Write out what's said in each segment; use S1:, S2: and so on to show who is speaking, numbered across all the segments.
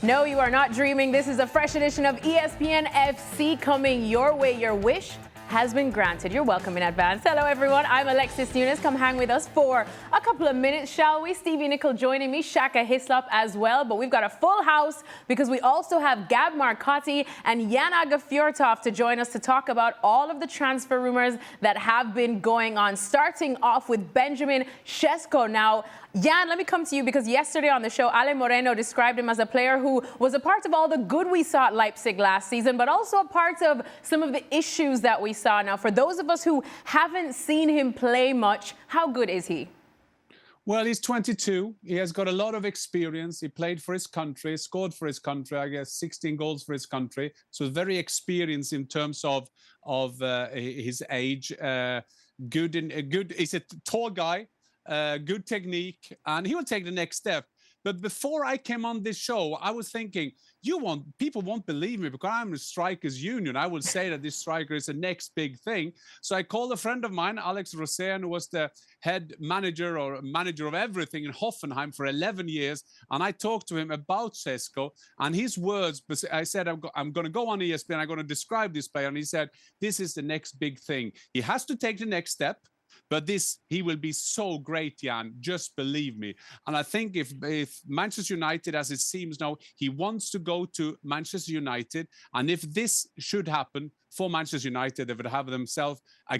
S1: No, you are not dreaming. This is a fresh edition of ESPN FC coming your way. Your wish has been granted. You're welcome in advance. Hello, everyone. I'm Alexis Nunes. Come hang with us for a couple of minutes, shall we? Stevie Nicol joining me, Shaka, Hislop as well. But we've got a full house because we also have Gab Marcotti and Aage Fjortoft to join us to talk about all of the transfer rumors that have been going on. Starting off with Benjamin Sesko. Now, Jan, let me come to you because yesterday on the show, Ale Moreno described him as a player who was a part of all the good we saw at Leipzig last season, but also a part of some of the issues that we saw. Now, for those of us who haven't seen him play much, how good is he?
S2: Well, he's 22. He has got a lot of experience. He played for his country, scored for his country, I guess 16 goals for his country. So very experienced in terms of his age. Good. He's a tall guy. Good technique, and he will take the next step. But before I came on this show, I was thinking, people won't believe me because I'm a strikers union. I will say that this striker is the next big thing. So I called a friend of mine, Alex Rosén, who was the head manager or manager of everything in Hoffenheim for 11 years. And I talked to him about Sesko, and his words, I said, I'm going to go on ESPN, I'm going to describe this player. And he said, this is the next big thing. He has to take the next step. But he will be so great, Jan, just believe me. And I think if Manchester United, as it seems now, he wants to go to Manchester United. And if this should happen for Manchester United, they would have themselves a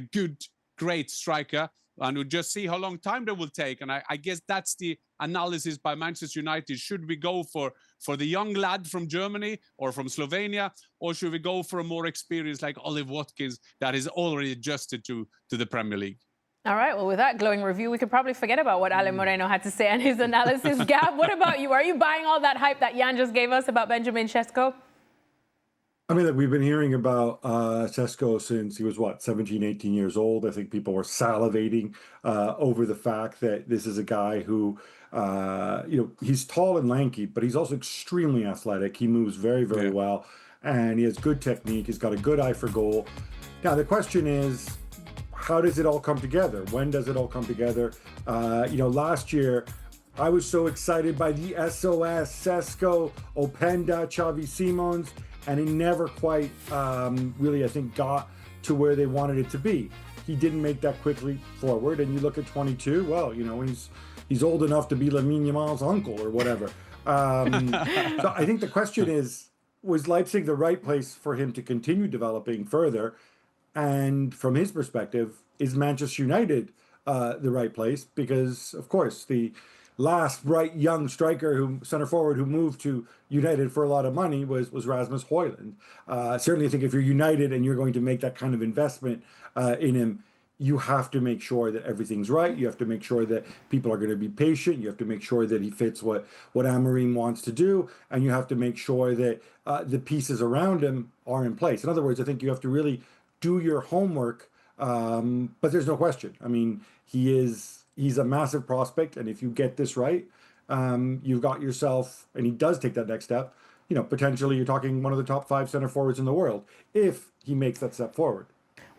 S2: great striker. And we'll just see how long time they will take. And I guess that's the analysis by Manchester United. Should we go for the young lad from Germany or from Slovenia? Or should we go for a more experienced like Olive Watkins that is already adjusted to the Premier League?
S1: All right, well, with that glowing review, we could probably forget about what Ale Moreno had to say on his analysis. Gab, what about you? Are you buying all that hype that Jan just gave us about Benjamin Sesko?
S3: I mean, we've been hearing about Sesko since he was, 17, 18 years old. I think people were salivating over the fact that this is a guy who, he's tall and lanky, but he's also extremely athletic. He moves very, very well, and he has good technique. He's got a good eye for goal. Now, the question is, how does it all come together? When does it all come together? Last year, I was so excited by the SOS, Sesko, Openda, Xavi Simons, and it never quite really, I think, got to where they wanted it to be. He didn't make that quickly forward. And you look at 22, well, he's old enough to be Lamine Yamal's uncle or whatever. So I think the question is, was Leipzig the right place for him to continue developing further? And from his perspective, is Manchester United the right place? Because, of course, the last bright young striker, center forward, who moved to United for a lot of money was Rasmus Højlund. Certainly, I think if you're United and you're going to make that kind of investment in him, you have to make sure that everything's right. You have to make sure that people are going to be patient. You have to make sure that he fits what Amorim wants to do. And you have to make sure that the pieces around him are in place. In other words, I think you have to really do your homework, but there's no question. I mean, he's a massive prospect, and if you get this right, you've got yourself, and he does take that next step, potentially you're talking one of the top 5 center forwards in the world, if he makes that step forward.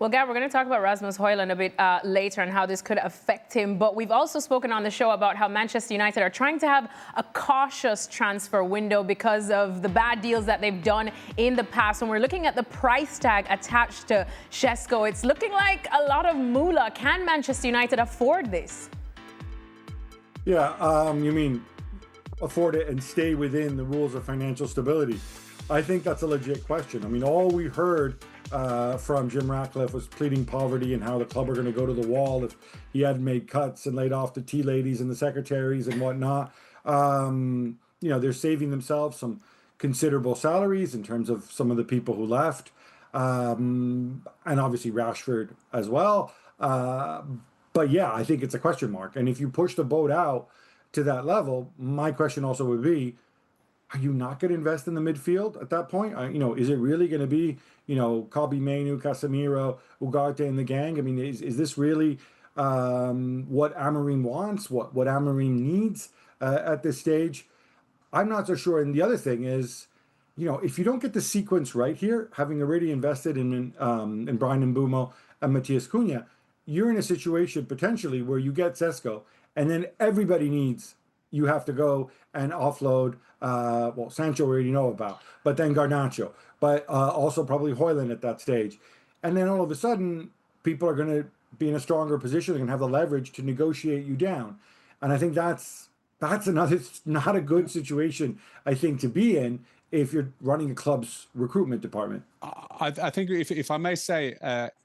S1: Well, Gab, we're going to talk about Rasmus Højlund a bit later and how this could affect him. But we've also spoken on the show about how Manchester United are trying to have a cautious transfer window because of the bad deals that they've done in the past. When we're looking at the price tag attached to Sesko, it's looking like a lot of moolah. Can Manchester United afford this?
S3: Yeah, you mean afford it and stay within the rules of financial stability? I think that's a legit question. I mean, all we heard from Jim Ratcliffe was pleading poverty and how the club are going to go to the wall if he hadn't made cuts and laid off the tea ladies and the secretaries and whatnot. They're saving themselves some considerable salaries in terms of some of the people who left, and obviously Rashford as well. But yeah, I think it's a question mark. And if you push the boat out to that level, my question also would be, are you not going to invest in the midfield at that point? Is it really going to be, Kobbie Mainoo, Casemiro, Ugarte, and the gang? I mean, is this really what Amorim wants, what Amorim needs at this stage? I'm not so sure. And the other thing is, if you don't get the sequence right here, having already invested in Brian Mbeumo and Matthias Cunha, you're in a situation potentially where you get Sesko, and then everybody needs you have to go and offload, well, Sancho we already know about, but then Garnacho, but also probably Hoyland at that stage. And then all of a sudden, people are going to be in a stronger position. They're going to have the leverage to negotiate you down. And I think that's another, not a good situation, I think, to be in if you're running a club's recruitment department.
S2: I think if I may say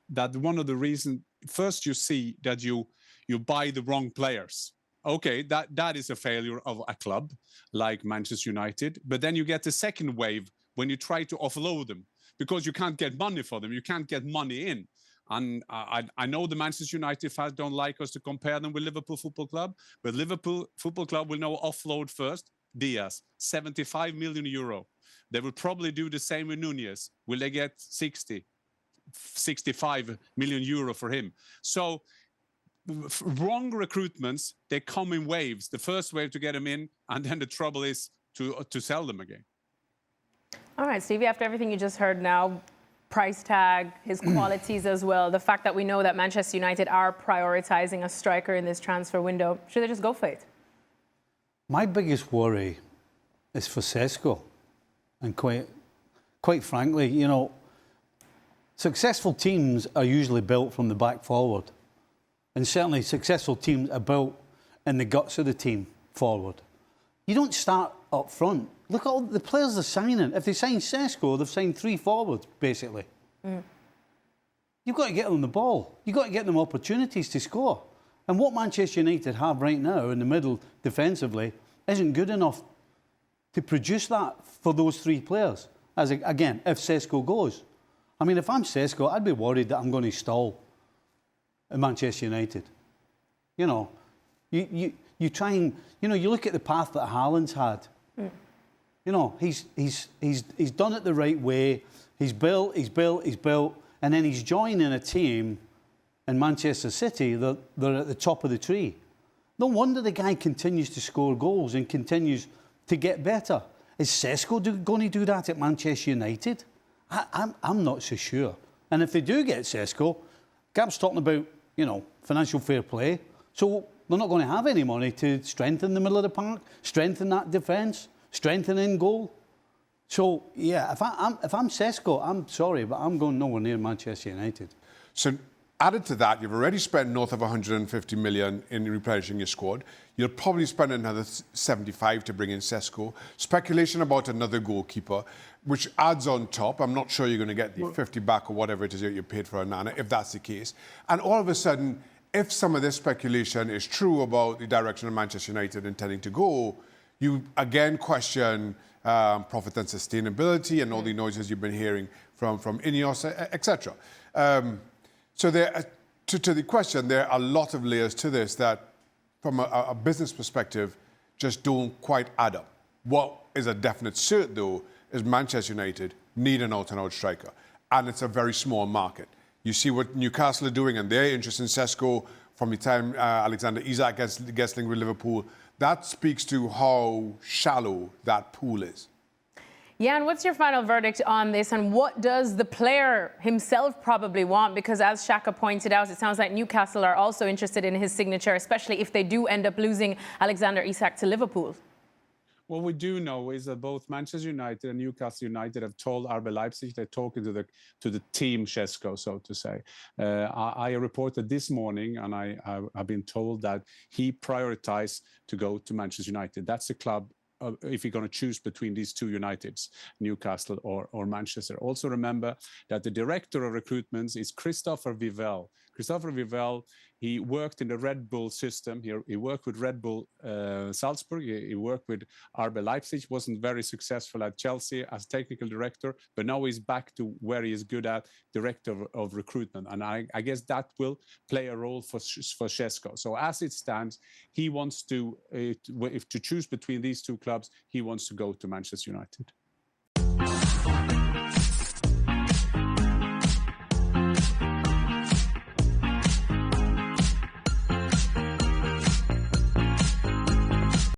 S2: that one of the reasons, first you see that you buy the wrong players. Okay, that is a failure of a club like Manchester United. But then you get the second wave when you try to offload them because you can't get money for them. You can't get money in. And I know the Manchester United fans don't like us to compare them with Liverpool Football Club, but Liverpool Football Club will now offload first Diaz, 75 million euro. They will probably do the same with Nunez. Will they get 60, 65 million euro for him? So wrong recruitments, they come in waves. The first wave to get them in, and then the trouble is to sell them again.
S1: All right, Stevie, after everything you just heard now, price tag, his qualities as well, the fact that we know that Manchester United are prioritizing a striker in this transfer window, should they just go for it?
S4: My biggest worry is for Sesko. And quite frankly, you know, successful teams are usually built from the back forward. And certainly successful teams are built in the guts of the team forward. You don't start up front. Look at all the players they're signing. If they sign Sesko, they've signed 3 forwards, basically. You've got to get them the ball. You've got to get them opportunities to score. And what Manchester United have right now in the middle defensively isn't good enough to produce that for those 3 players. As again, if Sesko goes. I mean, if I'm Sesko, I'd be worried that I'm going to stall at Manchester United. You know, you try and, you know, you look at the path that Haaland's had. You know, he's done it the right way. He's built, and then he's joining a team in Manchester City that they're at the top of the tree. No wonder the guy continues to score goals and continues to get better. Is Sesko going to do that at Manchester United? I'm not so sure. And if they do get Sesko, Gab's talking about, you know, financial fair play. So they're not going to have any money to strengthen the middle of the park, strengthen that defence, strengthen in goal. So, yeah, if I'm Sesko, I'm sorry, but I'm going nowhere near Manchester United.
S5: So, added to that, you've already spent north of 150 million in replenishing your squad. You'll probably spend another 75 to bring in Sesko. Speculation about another goalkeeper, which adds on top. I'm not sure you're going to get the 50 back or whatever it is you paid for Onana, if that's the case. And all of a sudden, if some of this speculation is true about the direction of Manchester United intending to go, you again question profit and sustainability and all the noises you've been hearing from Ineos, etc. So there, to the question, there are a lot of layers to this that, from a business perspective, just don't quite add up. What is a definite cert, though, is Manchester United need an out-and-out striker. And it's a very small market. You see what Newcastle are doing and their interest in Sesko from the time Alexander Isak gets linked with Liverpool. That speaks to how shallow that pool is.
S1: Yeah, and what's your final verdict on this, and what does the player himself probably want? Because as Shaka pointed out, it sounds like Newcastle are also interested in his signature, especially if they do end up losing Alexander Isak to Liverpool.
S2: What we do know is that both Manchester United and Newcastle United have told RB Leipzig they're talking to the team Sesko, so to say. I reported this morning, and I've been told that he prioritized to go to Manchester United. That's the club. If you're going to choose between these two Uniteds, Newcastle or Manchester. Also remember that the director of recruitments is Christopher Vivell. Christopher Vivell, he worked in the Red Bull system. He worked with Red Bull Salzburg. He worked with RB Leipzig, wasn't very successful at Chelsea as technical director, but now he's back to where he is good at, director of recruitment. And I guess that will play a role for Sesko. So as it stands, he wants to, if to choose between these two clubs, he wants to go to Manchester United.